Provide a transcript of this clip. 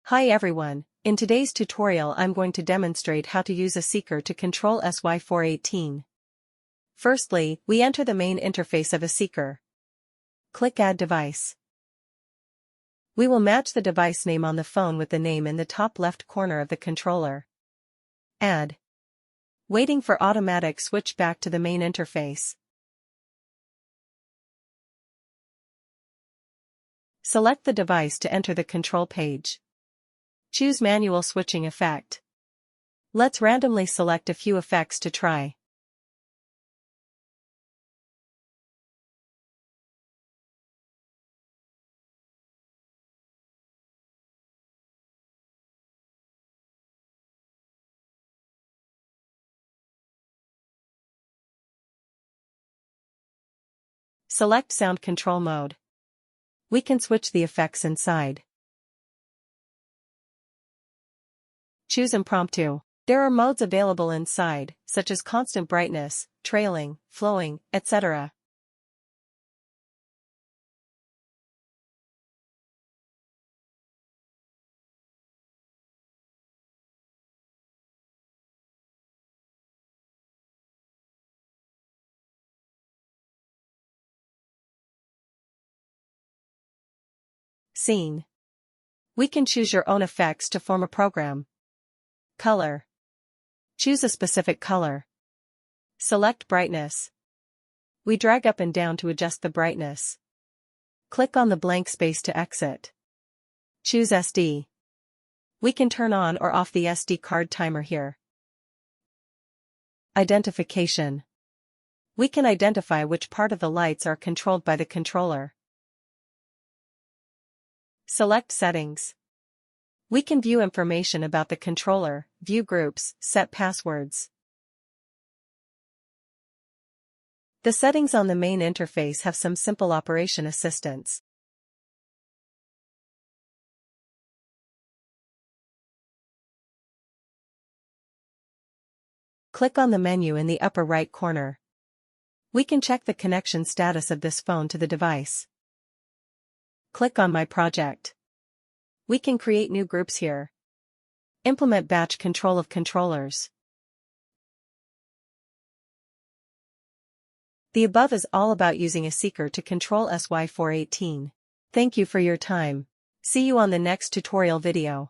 Hi everyone, in today's tutorial I'm going to demonstrate how to use Eseeker to control SY-418. Firstly, we enter the main interface of Eseeker. Click Add Device. We will match the device name on the phone with the name in the top left corner of the controller. Add. Waiting for automatic switch back to the main interface. Select the device to enter the control page. Choose Manual Switching Effect. Let's randomly select a few effects to try. Select Sound Control Mode. We can switch the effects inside. Choose Impromptu. There are modes available inside, such as constant brightness, trailing, flowing, etc. Scene. We can choose your own effects to form a program. Color. Choose a specific color. Select Brightness. We drag up and down to adjust the brightness. Click on the blank space to exit. Choose SD. We can turn on or off the SD card timer here. Identification. We can identify which part of the lights are controlled by the controller. Select Settings. We can view information about the controller, view groups, set passwords. The settings on the main interface have some simple operation assistance. Click on the menu in the upper right corner. We can check the connection status of this phone to the device. Click on My Project. We can create new groups here. Implement batch control of controllers. The above is all about using Eseeker to control SY-418. Thank you for your time. See you on the next tutorial video.